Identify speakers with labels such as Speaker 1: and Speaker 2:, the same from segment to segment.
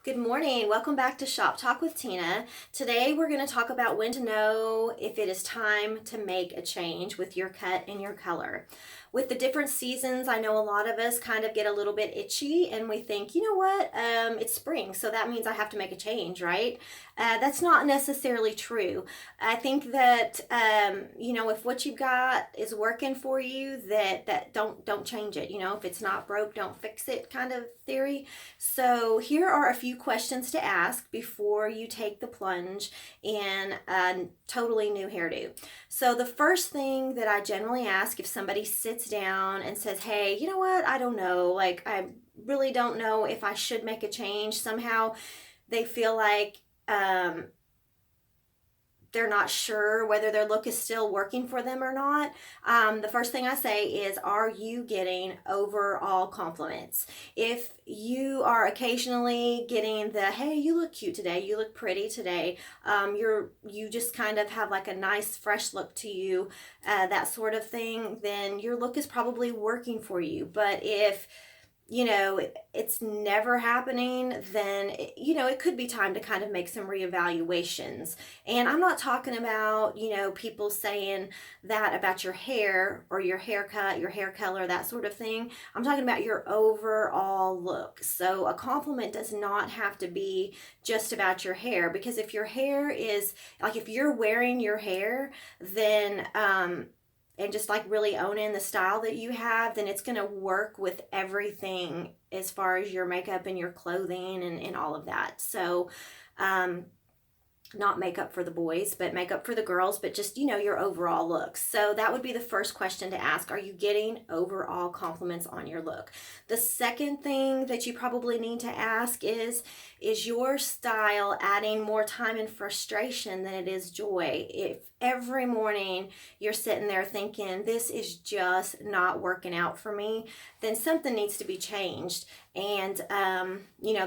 Speaker 1: Good morning. Welcome back to Shop Talk with Tina. Today we're going to talk about when to know if it is time to make a change with your cut and your color. With the different seasons, I know a lot of us kind of get a little bit itchy and we think, you know what, it's spring, so that means I have to make a change, right? That's not necessarily true. I think that if what you've got is working for you, that don't change it. If it's not broke, don't fix it kind of theory. So here are a few questions to ask before you take the plunge in a totally new hairdo. So the first thing that I generally ask if somebody sits down and says, hey, you know what, I don't know, like I really don't know if I should make a change. Somehow they feel like they're not sure whether their look is still working for them or not. The first thing I say is, are you getting overall compliments? If you are occasionally getting the, hey, you look cute today, you look pretty today, you just kind of have like a nice fresh look to you, that sort of thing, then your look is probably working for you. But if it's never happening, then it could be time to kind of make some reevaluations. And I'm not talking about people saying that about your hair or your haircut, your hair color, that sort of thing. I'm talking about your overall look. So a compliment does not have to be just about your hair, because if your hair is like, if you're wearing your hair, then and just like really owning the style that you have, then it's going to work with everything as far as your makeup and your clothing and all of that. So not makeup for the boys, but makeup for the girls, but just, your overall look. So that would be the first question to ask. Are you getting overall compliments on your look? The second thing that you probably need to ask is your style adding more time and frustration than it is joy? If every morning you're sitting there thinking, this is just not working out for me, then something needs to be changed. And,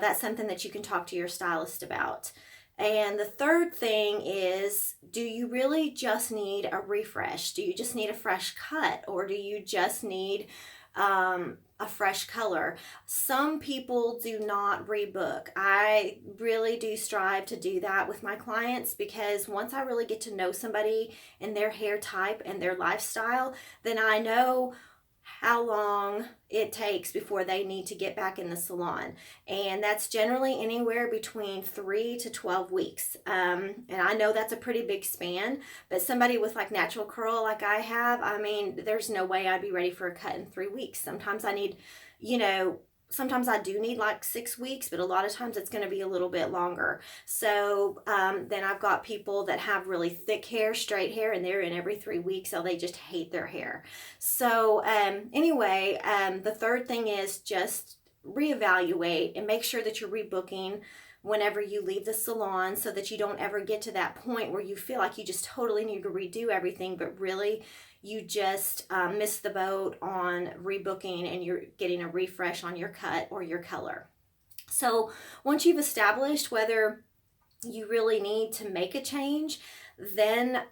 Speaker 1: that's something that you can talk to your stylist about. And the third thing is, do you really just need a refresh? Do you just need a fresh cut, or do you just need a fresh color? Some people do not rebook. I really do strive to do that with my clients, because once I really get to know somebody and their hair type and their lifestyle, then I know how long it takes before they need to get back in the salon. And that's generally anywhere between 3 to 12 weeks. And I know that's a pretty big span, but somebody with like natural curl like I have, I mean, there's no way I'd be ready for a cut in 3 weeks. Sometimes I need, sometimes I do need like 6 weeks, but a lot of times it's going to be a little bit longer. So then I've got people that have really thick hair, straight hair, and they're in every 3 weeks, so they just hate their hair. So anyway, the third thing is just reevaluate and make sure that you're rebooking whenever you leave the salon, so that you don't ever get to that point where you feel like you just totally need to redo everything, but really you just missed the boat on rebooking and you're getting a refresh on your cut or your color. So once you've established whether you really need to make a change, then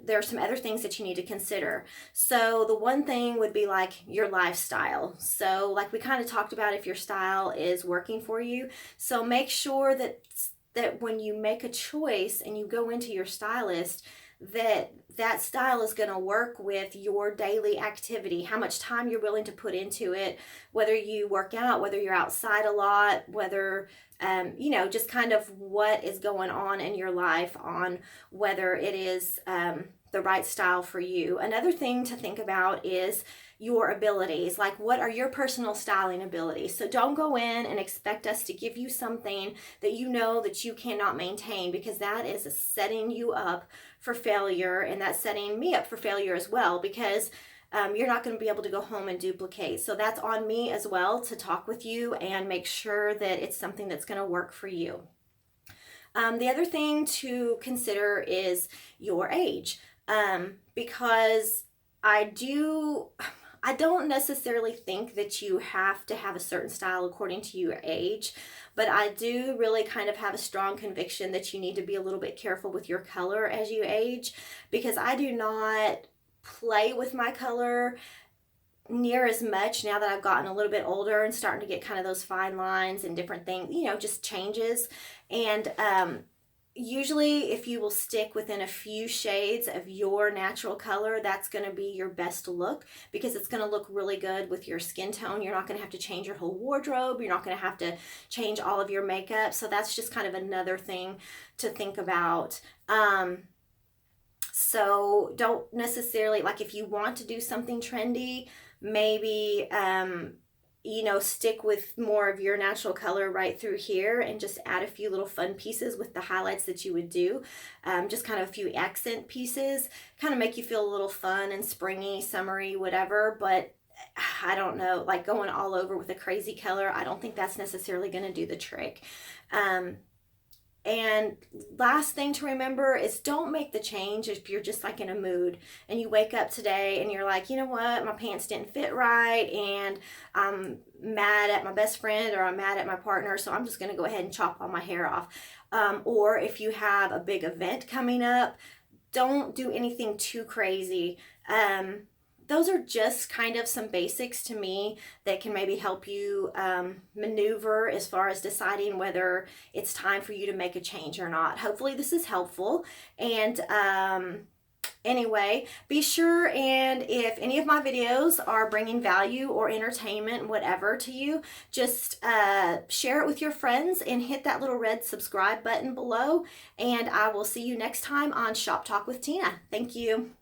Speaker 1: there are some other things that you need to consider. So the one thing would be like your lifestyle. So like we kind of talked about, if your style is working for you, so make sure that when you make a choice and you go into your stylist, that style is going to work with your daily activity, how much time you're willing to put into it, whether you work out, whether you're outside a lot, whether just kind of what is going on in your life, on whether it is the right style for you. Another thing to think about is your abilities. Like, what are your personal styling abilities? So don't go in and expect us to give you something that you know that you cannot maintain, because that is setting you up for failure, and that's setting me up for failure as well, because you're not going to be able to go home and duplicate. So that's on me as well to talk with you and make sure that it's something that's going to work for you. The other thing to consider is your age, because I don't necessarily think that you have to have a certain style according to your age, but I do really kind of have a strong conviction that you need to be a little bit careful with your color as you age, because I do not play with my color near as much now that I've gotten a little bit older and starting to get kind of those fine lines and different things, you know, just changes. And usually if you will stick within a few shades of your natural color, that's going to be your best look, because it's going to look really good with your skin tone. You're not going to have to change your whole wardrobe. You're not going to have to change all of your makeup. So that's just kind of another thing to think about. So don't necessarily, like, if you want to do something trendy, maybe you know, stick with more of your natural color right through here and just add a few little fun pieces with the highlights that you would do. Just kind of a few accent pieces, kind of make you feel a little fun and springy, summery, whatever. But I don't know, like going all over with a crazy color, I don't think that's necessarily going to do the trick. And last thing to remember is, don't make the change if you're just like in a mood and you wake up today and you're like, you know what, my pants didn't fit right and I'm mad at my best friend or I'm mad at my partner, so I'm just going to go ahead and chop all my hair off. Or if you have a big event coming up, don't do anything too crazy. Those are just kind of some basics to me that can maybe help you maneuver as far as deciding whether it's time for you to make a change or not. Hopefully this is helpful. And anyway, be sure, and if any of my videos are bringing value or entertainment, whatever, to you, just share it with your friends and hit that little red subscribe button below. And I will see you next time on Shop Talk with Tina. Thank you.